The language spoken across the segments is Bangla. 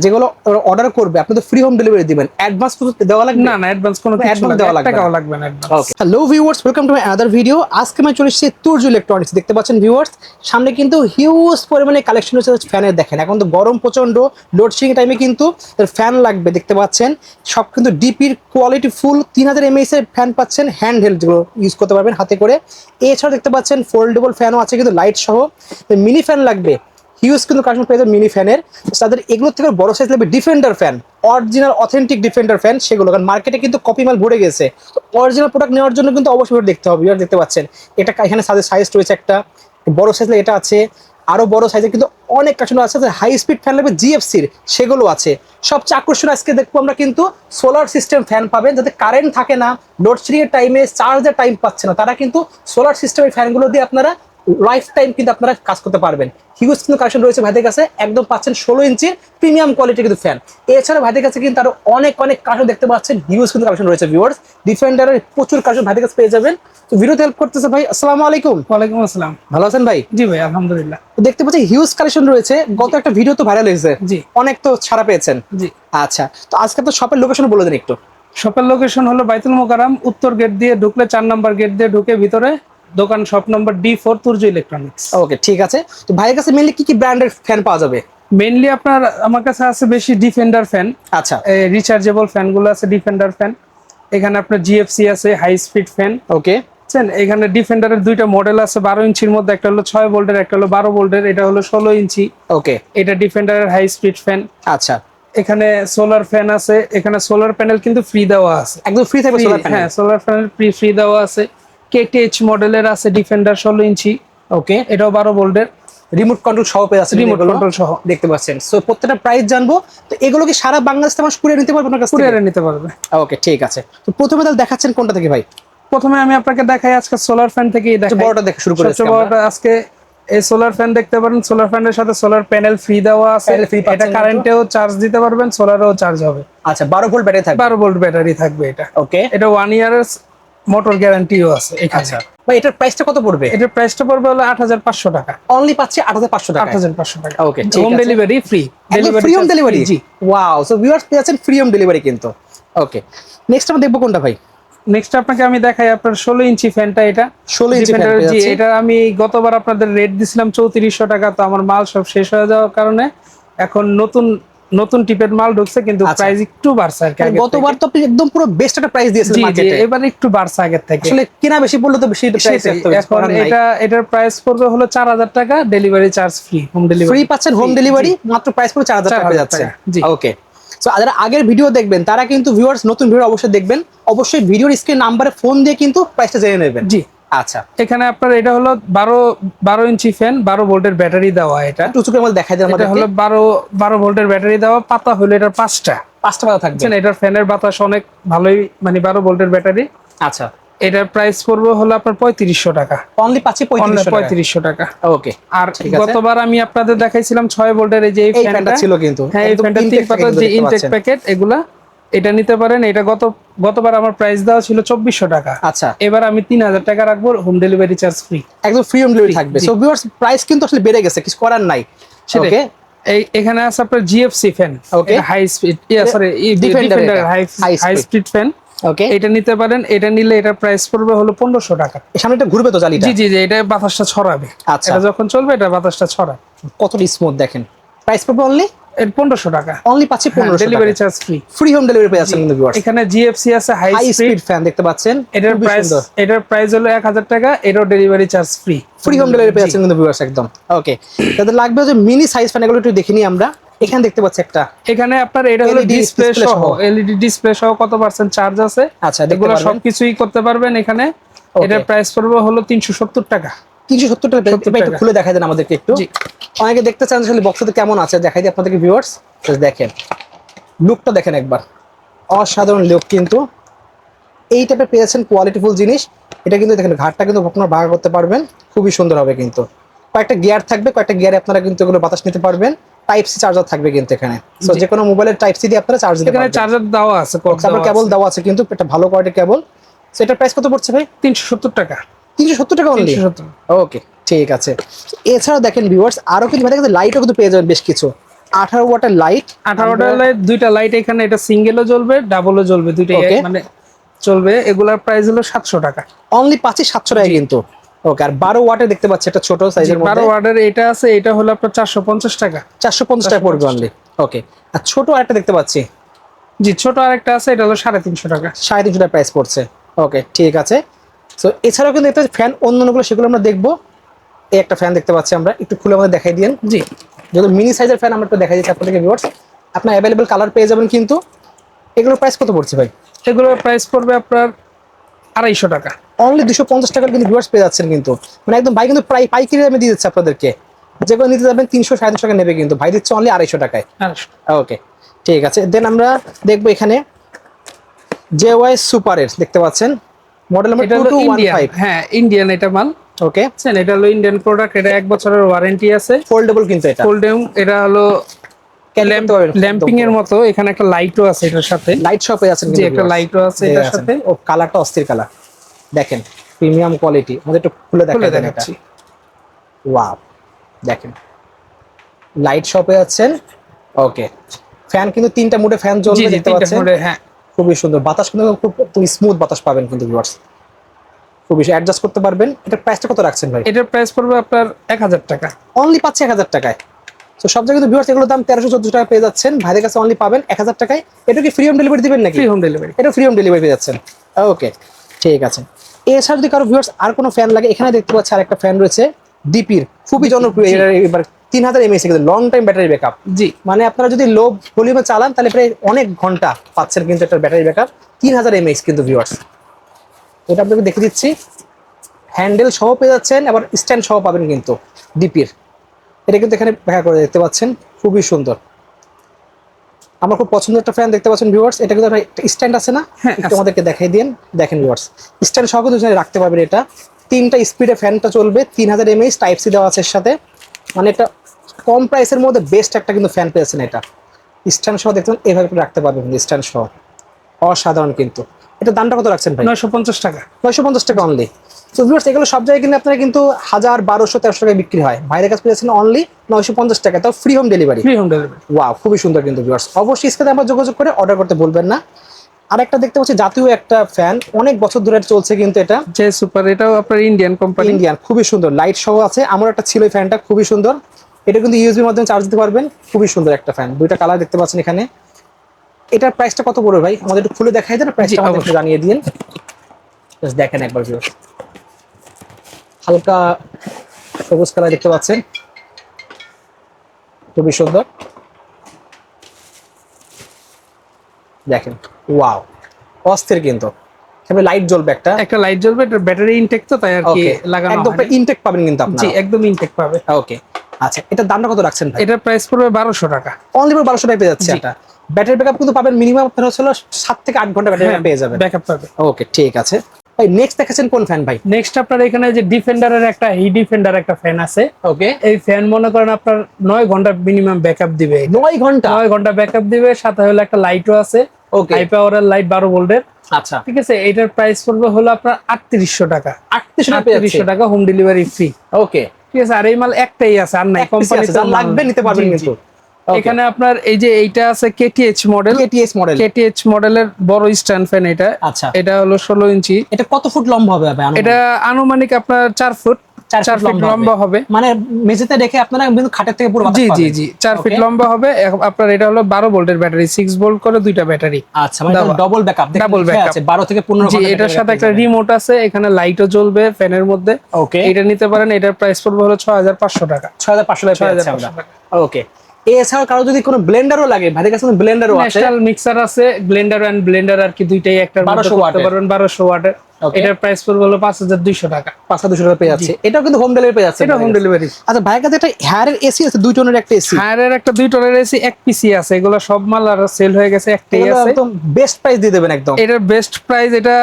যেগুলো অর্ডার করবে আপনি তো ফ্রি হোম ডেলিভারি দিবেন, অ্যাডভান্স কিছু দেওয়া লাগবে? না অ্যাডভান্স কোনো কিছু দেওয়া লাগবে, টাকাও লাগবে না advance. Okay, hello viewers, welcome to my other video. আজকে আমি চলে এসেছি তুর্য ইলেকট্রনিক্স। দেখতে পাচ্ছেন ভিউয়ার্স, সামনে কিন্তু হিউজ পরিমাণে কালেকশন হচ্ছে ফ্যানের। দেখেন এখন তো গরম প্রচন্ড, লোডশেডিং টাইমে কিন্তু ফ্যান লাগবে। দেখতে পাচ্ছেন সব কিন্তু ডিপির কোয়ালিটি ফুল 3000 mAh এর ফ্যান পাচ্ছেন, হ্যান্ড হেল্ড, যেগুলো ইউজ করতে পারবেন হাতে করে। এছাড়া দেখতে পাচ্ছেন ফোল্ডেবল ফ্যানও আছে কিন্তু লাইট সহ। মিনি ফ্যান লাগবে, হিউজ কিন্তু কালেকশন পেয়ে যাবে মিনি ফ্যানের। তাদের এগুলোর থেকে বড় সাইজ লাগবে defender fan, original authentic defender fan সেগুলো, কারণ মার্কেটে কিন্তু কপি মাল ভরে গেছে। অরিজিনাল প্রোডাক্ট নেওয়ার জন্য কিন্তু অবশ্যই দেখতে হবে। এবার দেখতে পাচ্ছেন এটা এখানে সাইজ রয়েছে, একটা বড় সাইজ এটা আছে, আরো বড় সাইজে কিন্তু অনেক কালেকশন আছে। হাই স্পিড ফ্যান লাগবে জিএফসির, সেগুলো আছে। সবচেয়ে আকর্ষণ আজকে দেখবো আমরা কিন্তু সোলার সিস্টেম ফ্যান পাবেন, যাতে কারেন্ট থাকে না, লোডশেডিং এর টাইমে চার্জের টাইম পাচ্ছে না, তারা কিন্তু সোলার সিস্টেমের ফ্যানগুলো দিয়ে আপনারা লাইফ টাইম কিন্তু আপনারা কাজ করতে পারবেন। হিউজ কিন্তু কালেকশন রয়েছে ভাইদের কাছে, একদম পাচ্ছেন 16 ইঞ্চির প্রিমিয়াম কোয়ালিটির কিন্তু ফ্যান। এছাড়া ভাইদের কাছে কিন্তু আরো অনেক কালেকশন দেখতে পাচ্ছেন, হিউজ কিন্তু কালেকশন রয়েছে ভিউয়ার্স। ডিফেন্ডারের প্রচুর কালেকশন ভাইদের কাছে পেয়ে যাবেন। তো ভিডিওতে হেল্প করতেছে ভাই, আসসালামু আলাইকুম। ওয়ালাইকুম আসসালাম। ভালো আছেন ভাই? জি ভাই আলহামদুলিল্লাহ। দেখতে পাচ্ছি হিউজ কালেকশন রয়েছে, গত একটা ভিডিও তো ভাইরাল হয়েছে, জি অনেক তো ছাড়া পেয়েছেন। জি আচ্ছা, তো আজকে তো শপের লোকেশন বলে দেন একটু। শপের লোকেশন হলো বাইতুল মোকাররম, উত্তর গেট দিয়ে ঢুকলে 4 নম্বর গেট দিয়ে ঢুকে ভিতরে দোকান, shop number D4, Turya electronics. Okay, ঠিক আছে। তো ভাইয়ের কাছে মেইনলি কি কি ব্র্যান্ডের ফ্যান পাওয়া যাবে? মেইনলি আপনার আমার কাছে আছে বেশি ডিফেন্ডার ফ্যান, আচ্ছা, রিচার্জেবল ফ্যানগুলো আছে ডিফেন্ডার ফ্যান। এখানে আপনার জিএফসি আছে, হাই স্পিড ফ্যান। ওকে, এখানে ডিফেন্ডারের দুইটা মডেল আছে, 12 ইঞ্চির মধ্যে, একটা হলো 6 ভোল্টের, একটা হলো 12 ভোল্টের, এটা হলো 16 ইঞ্চি। ওকে, এটা ডিফেন্ডারের হাই স্পিড ফ্যান। আচ্ছা, এখানে সোলার ফ্যান আছে, এখানে সোলার প্যানেল কিন্তু ফ্রি দেওয়া আছে, একদম ফ্রি থাকবে সোলার প্যানেল? হ্যাঁ সোলার প্যানেল ফ্রি দেওয়া আছে। কেটিএইচ মডেলের আছে ডিফেন্ডার 16 ইঞ্চি। ওকে, এটাও 12 ভোল্টের, রিমোট কন্ট্রোল সহ পেয়ে যাচ্ছে, রিমোট কন্ট্রোল সহ দেখতে পাচ্ছেন। সো প্রত্যেকটা প্রাইস জানবো। তো এগুলো কি সারা বাংলাদেশে মানুষ কুরিয়ার নিতে পারবে আপনার কাছ থেকে? কুরিয়ারে নিতে পারবে। ওকে, ঠিক আছে। তো প্রথমে তাহলে দেখাচ্ছেন কোনটা থেকে ভাই? প্রথমে আমি আপনাকে দেখাই আজকে সোলার ফ্যান থেকেই দেখাই। বড়টা দেখে শুরু করি সবচেয়ে বড়টা আজকে এই সোলার ফ্যান দেখতে পারেন। সোলার ফ্যানের সাথে সোলার প্যানেল ফ্রি দেওয়া আছে, এটা কারেন্টেও চার্জ দিতে পারবেন, সোলারেও চার্জ হবে। আচ্ছা, 12 ভোল্ট ব্যাটারি থাকবে? 12 ভোল্ট ব্যাটারি থাকবে এটা। ওকে, এটা 1 ইয়ারের মোটর গ্যারান্টিও আছে এখানে। আচ্ছা ভাই, এটার প্রাইসটা কত পড়বে? এটার প্রাইসটা পড়বে হলো 8500 টাকা। অনলি পাচ্ছি 8500 টাকা? 8500 টাকা। ওকে, ঠিক আছে। Home delivery free, free home delivery? জি। ওয়াও, সো ভিউয়ার্স পেয়েছেন ফ্রি হোম ডেলিভারি কিন্তু। ওকে, নেক্সট আমরা দেখবো কোনটা ভাই? নেক্সট আপনাকে আমি দেখাই আপনার 16 ইঞ্চি ফ্যানটা। এটা 16 ইঞ্চি ফ্যান পেয়ে জি, যাচ্ছে। এটা আমি গতবার আপনাদের রেট দিছিলাম 3400 টাকা, তো আমার মাল সব শেষ হয়ে যাওয়ার কারণে এখন নতুন টিপের মাল ঢুকছে, কিন্তু প্রাইস একটু বাড়ছে আর কি। গতবার তো আপনি একদম পুরো বেস্ট একটা প্রাইস দিয়েছিলেন মার্কেটে, এবার একটু বাড়ছে আগের থেকে। আসলে কেনা বেশি পড়লে তো বেশি প্রাইস রাখতে হবে। এখন এটার প্রাইস পড়বে হলো 4000 টাকা, delivery charge free, home delivery free পাচ্ছেন, হোম ডেলিভারি মাত্র প্রাইস পড়ে 4000 টাকা হয়ে যাচ্ছে। জি ওকে, সো যারা আগের ভিডিও দেখবেন তারা কিন্তু ভিউয়ার্স নতুন ভিডিও অবশ্যই দেখবেন, অবশ্যই ভিডিওর স্ক্রিন নাম্বারে ফোন দিয়ে কিন্তু প্রাইসটা জেনে নেবেন। জি, আচ্ছা। এখানে আপনার এটা হলো 12 ইঞ্চি ফ্যান, 12 ভোল্টের ব্যাটারি দেওয়া। এটা একটু উঁচু করে আমাদের দেখাই দেন এটা আমাদেরকে। হলো 12 ভোল্টের ব্যাটারি দেওয়া, পাতা হলো এটার 5টা পাতা থাকবে। এটার ফ্যানের বাতাস অনেক ভালোই, মানে 12 ভোল্টের ব্যাটারি। আচ্ছা, এটার প্রাইস পড়বে হলো আপনার 3500 টাকা। অনলি পাচ্ছি 3500 টাকা। ওকে, আর গতবার আমি আপনাদের দেখাইছিলাম 6 ভোল্টের এই যে এই ফ্যানটা ছিল কিন্তু, হ্যাঁ এই ফ্যানটা 3 পাতার যে ইনটেক প্যাকেট, এগুলা এটা নিতে পারেন। এটা গতবার আমার প্রাইস দেওয়া ছিল 2400 টাকা। আচ্ছা, এবার আমি 3000 টাকা রাখবো, হোম ডেলিভারি চার্জ ফ্রি, একদম ফ্রি হোম ডেলিভারি থাকবে। সো ভিউয়ার্স প্রাইস কিন্তু আসলে বেড়ে গেছে, কিছু করার নাই। ওকে, এখানে আছে আপনার GFC fan, high speed, sorry defender high speed fan. Okay, এটা নিতে পারেন। এটা নিলে এটার প্রাইস পড়বে হলো 1500 টাকা। সামনে এটা ঘুরবে তো জালিটা? জি, এটা বাতাসটা ছড়াবে। আচ্ছা, এটা যখন চলবে এটা বাতাসটা ছড়াবে। কতটা স্মুথ দেখেন। প্রাইস পড়বে অনলি 1500 টাকা, অনলি পাচ্ছি 1500 delivery charge free, free home delivery পেয়ে যাচ্ছেন কিন্তু ভিউয়ার্স। এখানে জিএফসি আছে, হাই স্পিড ফ্যান দেখতে পাচ্ছেন, এটার প্রাইস হলো 1000 টাকা, এটাও delivery charge free, free home delivery পেয়ে যাচ্ছেন কিন্তু ভিউয়ার্স একদম। ওকে, তাদের লাগবে যে মিনি সাইজ ফ্যান, এগুলো একটু দেখে নিই আমরা। এখানে দেখতে পাচ্ছি একটা, এখানে আপনার এটা হলো ডিসপ্লে সহ, এলইডি ডিসপ্লে সহ কত পার্সেন্ট চার্জ আছে। আচ্ছা, এগুলো সবকিছুই করতে পারবেন এখানে। এটার প্রাইস পড়বে হলো 370 টাকা। 370 টাকা। একটু খুলে দেখাই দেন আমাদেরকে একটু। অনেকে দেখতে চান আসলে বক্সটা কেমন আছে, দেখাই দিই আপনাদেরকে ভিউয়ার্স। দেখেন লুকটা, দেখেন একবার, অসাধারণ লুক কিন্তু। এই টাইপের পেয়েছেন কোয়ালিটিফুল জিনিস। এটা কিন্তু দেখেন ঘাটটা কিন্তু আপনারা ভাগ করতে পারবেন, খুবই সুন্দর হবে কিন্তু। কয়েকটা গিয়ার থাকবে, কয়েকটা গিয়ারে আপনারা কিন্তু এগুলো বাতাস নিতে পারবেন। টাইপ সি চার্জার থাকবে কিন্তু এখানে। সো যে কোনো মোবাইলের টাইপ সি দিয়ে আপনারা চার্জ দিতে পারবেন। এখানে চার্জার দেওয়া আছে, কেবল দেওয়া আছে কিন্তু, একটা ভালো কোয়ালিটির কেবল। সো এটার প্রাইস কত পড়ছে ভাই? 370 টাকা। 370 টাকা অনলি? ওকে, ঠিক আছে। এছাড়া দেখেন ভিউয়ার্স আরো কিন্তু লাইটও কিন্তু পেয়ে যাবেন বেশ কিছু। 18 ওয়াটের লাইট, 18 ওয়াটের লাইট, দুইটা লাইট এখানে, এটা সিঙ্গেলও জ্বলবে ডাবলও জ্বলবে, দুইটাই মানে চলবে। এগুলার প্রাইস হলো 700 টাকা। অনলি পাচ্ছি 700 টাকা কিন্তু। ওকে, আর 12 ওয়াটের দেখতে পাচ্ছি একটা ছোট সাইজের মধ্যে, 12 ওয়াটের এটা আছে, এটা হলো আপনার 450 টাকা। 450 টাকা পড়বে অনলি। ওকে, আর ছোট আরেকটা দেখতে পাচ্ছি, জি ছোট আরেকটা আছে, এটা হলো 350 টাকা। 350 টাকা প্রাইস পড়ছে। ওকে ঠিক আছে। সো এছাড়াও কিন্তু একটা ফ্যান অন্যান্যগুলো সেগুলো আমরা দেখবো। এই একটা ফ্যান দেখতে পাচ্ছি আমরা, একটু খুলে আমাদের দেখাই দিন। জি, যেহেতু মিনি সাইজের ফ্যান আমরা একটু দেখাই দিচ্ছি আপনাদেরকে ভিউয়ার্স, আপনার অ্যাভেলেবেল কালার পেয়ে যাবেন কিন্তু। এগুলোর প্রাইস কত পড়ছে ভাই? এগুলোর প্রাইস পড়বে আপনার 250 টাকা। অনলি 250 টাকার কিন্তু ভিউয়ার্স পেয়ে যাচ্ছেন কিন্তু, মানে একদম ভাই কিন্তু প্রায় পাইকারি দামে দিয়ে দিচ্ছে আপনাদেরকে। যেগুলো নিতে যাবেন 300-350 টাকা নেবে, কিন্তু ভাই দিচ্ছে অনলি 250 টাকায়। ওকে ঠিক আছে। দেন আমরা দেখবো এখানে JY সুপারের দেখতে পাচ্ছেন, মডেল নাম্বার 2215। হ্যাঁ ইন্ডিয়ান এটা মাল। ওকে, এটা হলো ইন্ডিয়ান প্রোডাক্ট, এটা 1 বছরের ওয়ারেন্টি আছে। ফোল্ডেবল কিন্তু এটা, ফোল্ডেবল। এটা হলো ল্যাম্পিং এর মতো, এখানে একটা লাইটও আছে এটার সাথে, লাইট শপে আছেন যে একটা লাইটও আছে এটার সাথে। ও কালারটা অস্থির কালার, দেখেন প্রিমিয়াম কোয়ালিটি। আমাদের একটু খুলে দেখাচ্ছি। ওয়াও, দেখেন লাইট শপে আছেন। ওকে, ফ্যান কিন্তু 3টা মোডে ফ্যান জ্বলবে দেখতে পাচ্ছেন। হ্যাঁ খুবই সুন্দর, বাতাস কিন্তু খুব স্মুথ বাতাস পাবেন কিন্তু ভিউয়ার্স, খুবই অ্যাডজাস্ট করতে পারবেন। এটার প্রাইসটা কত রাখছেন ভাই? এটার প্রাইস পড়বে আপনার 1000 টাকা। অনলি পাচ্ছে 1000 টাকায়। তো সব জায়গায় কিন্তু ভিউয়ার্স এগুলোর দাম 1300-1400 টাকা পেয়ে যাচ্ছেন, ভাইদের কাছে অনলি পাবেন 1000 টাকায়। এটা কি ফ্রি হোম ডেলিভারি দিবেন নাকি? ফ্রি হোম ডেলিভারি, এটা ফ্রি হোম ডেলিভারি পেয়ে যাচ্ছেন। ওকে ঠিক আছে। এছাড়া যদি কারো ভিউয়ার্স আর কোনো ফ্যান লাগে, এখানে দেখতে পাচ্ছি আরেকটা ফ্যান রয়েছে ডিপির, খুবই জনপ্রিয়। এবার 3000 mAh কিন্তু লং টাইম ব্যাটারি ব্যাকআপ। জি, মানে আপনারা যদি লো ভলিউমে চালান তাহলে প্রায় অনেক ঘন্টা পাচ্ছেন কিন্তু একটা ব্যাটারি ব্যাকআপ। 3000 mAh কিন্তু ভিউয়ার্স। এটা আপনাকে দেখে দিচ্ছি, হ্যান্ডেল সহ পেয়ে যাচ্ছেন, আবার স্ট্যান্ড সহ পাবেন কিন্তু ডিপির। এটা কিন্তু এখানে ব্যাখ্যা করে দেখতে পাচ্ছেন, খুবই সুন্দর। আমার খুব পছন্দের একটা ফ্যান দেখতে পাচ্ছেন ভিউয়ার্স। এটা কিন্তু একটা স্ট্যান্ড আছে না, একটু আমাদেরকে দেখাই দিন। দেখেন ভিউয়ার্স, স্ট্যান্ড সহ কিন্তু রাখতে পারবেন। এটা 3টা স্পিডে ফ্যানটা চলবে, 3000 mAh, টাইপ সি দেওয়া আছে এর সাথে। মানে এটা কম প্রাইসের মধ্যে বেস্ট একটা কিন্তু ফ্যান পেয়েছেন। এটা স্ট্যান্ড সহ দেখতে এভাবে রাখতে পারবেন কিন্তু, স্ট্যান্ড সহ অসাধারণ কিন্তু। এটা দামটা কত রাখছেন ভাই? 950 টাকা। 950 টাকা অনলি। সো ভিউয়ার্স, এগুলো সব জায়গায় কিন্তু আপনারা কিন্তু 1000, 1200, 1300 টাকায় বিক্রি হয়, ভাইয়ের কাছে পেয়েছেন অনলি 950 টাকা, তাও free home delivery. Free home delivery. Wow, খুবই সুন্দর কিন্তু ভিউয়ার্স। অবশ্যই স্ক্রিনে আমরা যোগাযোগ করে অর্ডার করতে ভুলবেন না। আরেকটা দেখতে পাচ্ছি জাতীয় একটা ফ্যান, অনেক বছর ধরে চলছে কিন্তু এটা, যে সুপার, এটাও আপনার ইন্ডিয়ান কোম্পানি। ইন্ডিয়ান, খুবই সুন্দর, লাইট সহ আছে। আমার একটা ছিল এই ফ্যানটা, খুবই সুন্দর। এটা কিন্তু ইউএসবির মাধ্যমে চার্জ দিতে পারবেন, খুবই সুন্দর একটা ফ্যান। দুইটা কালার দেখতে পাচ্ছেন এখানে। এটার প্রাইসটা কত পড়বে ভাই? আমাদের একটু খুলে দেখাই দেন, প্রাইসটা আমাদের জানিয়ে দিন। জাস্ট দেখেন একবার ভিউয়ার্স, হালকা সবুজ কালার দেখতে পাচ্ছেন, খুবই সুন্দর। দেখেন ওয়াও, অস্থির কিন্তু। এখানে লাইট জ্বলবে, একটা লাইট জ্বলবে। এটা ব্যাটারি ইনটেক তো, তাই আর কি লাগানো একদম ইনটেক পাবেন কিন্তু আপনারা। জি, একদম ইনটেক পাবে। ওকে আচ্ছা, এটার দামটা কত রাখছেন ভাই? এটার প্রাইস পড়বে 1200 টাকা। অনলি 1200 টাকা পেয়ে যাচ্ছে এটা। ব্যাটারি ব্যাকআপ কিন্তু পাবেন মিনিমাম আপনারা হচ্ছে 7 থেকে 8 ঘন্টা ব্যাটারি পেয়ে যাবেন, ব্যাকআপ পাবে। ওকে ঠিক আছে ভাই। নেক্সট দেখাচ্ছেন কোন ফ্যান ভাই? নেক্সট আপনার এখানে যে ডিফেন্ডারের একটা ডিফেন্ডার একটা ফ্যান আছে। ওকে, এই ফ্যান মনে করেন আপনার 9 ঘন্টা মিনিমাম ব্যাকআপ দিবে। 9 ঘন্টা? 9 ঘন্টা ব্যাকআপ দিবে, সাথে হলো একটা লাইটও আছে। ওকে, হাই পাওয়ারের লাইট 12 ভোল্টের। আচ্ছা ঠিক আছে, এটার প্রাইস পড়বে হলো আপনার 3800 টাকা। 3800 টাকা, হোম ডেলিভারি ফ্রি। ওকে ঠিক আছে, আর এই মাল একটাই আছে, আর নাই। কোম্পানি যা লাগবে নিতে পারবেন কিন্তু। এখানে আপনার এই যে এইটা আছে কেটিএইচ মডেল। কেটিএইচ মডেলের বড় স্ট্যান্ড ফ্যান এটা। আচ্ছা, এটা হলো 16 ইঞ্চি। এটা কত ফুট লম্বা হবে ভাই? এটা আনুমানিক আপনার 4 ফুট। 4 ফিট লম্বা হবে। মানে মেঝেতে রেখে আপনারা কিন্তু খাটের থেকে পুরো বাতাস পাবেন। জি 4 ফিট লম্বা হবে। আপনার এটা হলো 12 ভোল্টের ব্যাটারি, 6 ভোল্ট করে দুইটা ব্যাটারি। আচ্ছা, মানে ডাবল ব্যাকআপ। ডাবল ব্যাকআপ, 12 থেকে 15 ঘন্টা। জি, এটার সাথে একটা রিমোট আছে, এখানে লাইটও জ্বলবে ফ্যানের মধ্যে। ওকে, এটা নিতে পারেন। এটার প্রাইস পড়বে হলো 6500 টাকা। 6500 টাকা পেয়েছি আমরা। ওকে, এছাড়াও কারো যদি কোনো ব্লেন্ডারও লাগে, ভাইদের কাছে ব্লেন্ডারও আছে, ন্যাশনাল মিক্সার আছে। ব্লেন্ডার এন্ড ব্লেন্ডার আর কি দুইটাই একটা 1200 করতে পারবেন, 1200 ওয়াটের। এটার প্রাইস পড়বে হলো 5200 টাকা। 5200 টাকা পেয়ে যাচ্ছে। এটাও কিন্তু হোম ডেলিভারি পেয়ে যাচ্ছে। এটা হোম ডেলিভারি। আচ্ছা, ভাইয়ের কাছে একটা হেয়ারের এসি আছে, 2 টনের একটা এসি। হেয়ারের একটা 2 টনের এসি, এক পিসি আছে। এগুলো সব মাল আর সেল হয়ে গেছে, একটাই আছে। একদম বেস্ট প্রাইস দিয়ে দেবেন একদম। এটার বেস্ট প্রাইস, এটা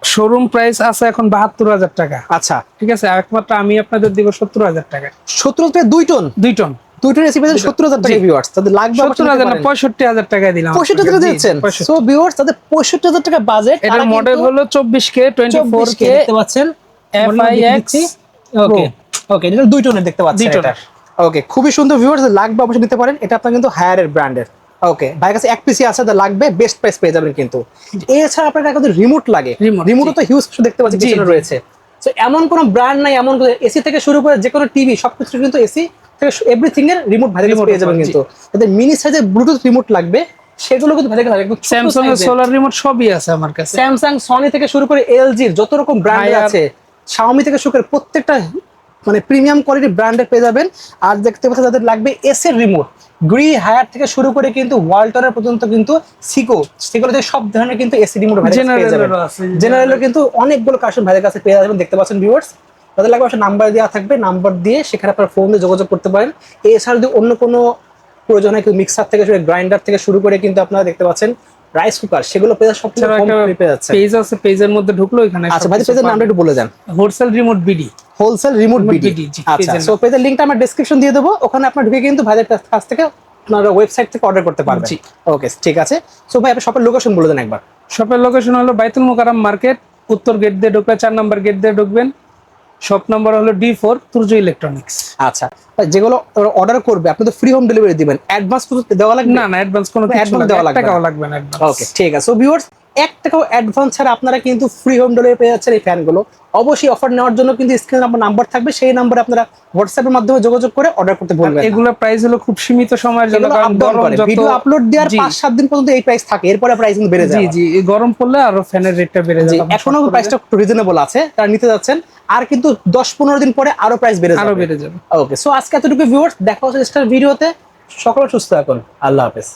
শোরুম প্রাইস আছে এখন 72000 টাকা। আচ্ছা ঠিক আছে, একমাত্র আমি আপনাদের দিব 70000 টাকা। 70000 টাকা 2 টন? 2 টন 2 টন এসি পেয়েছেন 70000 টাকা ভিউয়ার্স। তাদের লাগবে 70000 না, 65000 টাকা দিলাম। 65000 টাকা দিয়েছেন। সো ভিউয়ার্স, তাদের 65000 টাকা বাজেট। এটার মডেল হলো 24K 24K দেখতে পাচ্ছেন, FIX। ওকে ওকে, এটা 2 টনের দেখতে পাচ্ছেন এটা। ওকে, খুবই সুন্দর ভিউয়ার্স, লাগবে অবশ্যই নিতে পারেন, এটা আপনার কিন্তু হায়ারের ব্র্যান্ডের। ওকে, ভাইয়ের কাছে এক পিসি আছে, যা লাগবে বেস্ট প্রাইস পেয়ে যাবেন কিন্তু। এছাড়া আপনার কাছে রিমোট লাগে, রিমোটও তো হিউজ দেখতে পাচ্ছি পিছনে রয়েছে। তো এমন কোনো ব্র্যান্ড নাই, এমন এসি থেকে শুরু করে যে কোনো টিভি সবকিছু কিন্তু এসি থেকে এভরিথিং এর রিমোট ভাইয়ের কাছে পেয়ে যাবেন কিন্তু। যাদের মিনি সাইজের ব্লুটুথ রিমোট লাগবে সেগুলো কিন্তু ভাইয়ের কাছে লাগবে। স্যামসাং এর সোলার রিমোট সবই আছে আমার কাছে, স্যামসাং, সনি থেকে শুরু করে এলজির যত রকম ব্র্যান্ড আছে, শাওমি থেকে শুরু করে প্রত্যেকটা মানে প্রিমিয়াম কোয়ালিটি ব্র্যান্ডে পেয়ে যাবেন। আর দেখতে পাচ্ছেন যাদের লাগবে এসের রিমোট, গ্রি হায়ার থেকে শুরু করে কিন্তু ওয়ালটনের পর্যন্ত কিন্তু সেগুলোতে সব ধরনের কিন্তু এসি রিমোট পেয়ে যাবেন। জেনারেলও কিন্তু অনেকগুলো কালেকশন ভাইদের কাছে পেয়ে যাবেন, দেখতে পাচ্ছেন ভিউয়ার্স। তাদের লাগবে অবশ্যই নাম্বার দেওয়া থাকবে, নাম্বার দিয়ে সেখানে আপনার ফোন দিয়ে যোগাযোগ করতে পারেন। এছাড়া যদি অন্য কোনো প্রয়োজন হয়, কিন্তু মিক্সার থেকে শুরু গ্রাইন্ডার থেকে শুরু করে কিন্তু আপনারা দেখতে পাচ্ছেন রাইস কুকার, সেগুলো পেয়ে সবচেয়ে কম পেয়ে যাচ্ছে। পেজ আছে, পেজের মধ্যে ঢুকলো এখানে। আচ্ছা ভাই, পেজের নামটা একটু বলে দেন। Wholesale remote BD, wholesale remote BD. আচ্ছা, সো পেজের লিংকটা আমরা ডেসক্রিপশন দিয়ে দেবো, ওখানে আপনার ঢুকে কিন্তু ভাইদের কাছ থেকে আপনারা ওয়েবসাইট থেকে অর্ডার করতে পারবেন। ওকে, ঠিক আছে। সো ভাই, আপনার শপের লোকেশন বলে দেন একবার। শপের লোকেশন হলো বাইতুল মোকাররম মার্কেট, উত্তর গেট দিয়ে ঢুকবে, 4 নম্বর গেট দিয়ে ঢুকবেন। শপ নাম্বার হলো D4 তুর্য ইলেকট্রনিক্স। আচ্ছা, যেগুলো অর্ডার করবে আপনি তো ফ্রি হোম ডেলিভারি দিবেন, অ্যাডভান্স কিছু দেওয়া লাগবে? না, অ্যাডভান্স কোনো অ্যাডভান্স দেওয়া লাগবে না, টাকাও লাগবে না অ্যাডভান্স। ওকে, ঠিক আছে। সো ভিউয়ার্স, 1 টাকাও অ্যাডভান্স ছাড়া আপনারা কিন্তু ফ্রি হোম ডেলিভারি পেয়ে যাচ্ছেন এই ফ্যানগুলো। অবশ্যই অফার নেওয়ার জন্য কিন্তু স্ক্রিনে আমার নাম্বার থাকবে, সেই নাম্বারে আপনারা হোয়াটসঅ্যাপের মাধ্যমে যোগাযোগ করে অর্ডার করতে বলবেন। এগুলো প্রাইস হলো খুব সীমিত সময়ের জন্য, কারণ গরম যত ভিডিও আপলোড দেওয়ার 5-7 দিন পর্যন্ত এই প্রাইস থাকে, এরপরে প্রাইস কিন্তু বেড়ে যায়। জি, গরম পড়লে আরো ফ্যানের রেটটা বেড়ে যায়। এখনো প্রাইসটা একটু রিজনেবল আছে, তারা নিতে যাচ্ছেন, আর কিন্তু 10-15 দিন পরে আরো প্রাইস বেড়ে যাবে। আরো বেড়ে যাবে। ওকে, সো আজকে এতটুকু ভিউয়ার্স, দেখা হচ্ছে নেক্সট ভিডিওতে। সকলে সুস্থ থাকুন, আল্লাহ হাফেজ।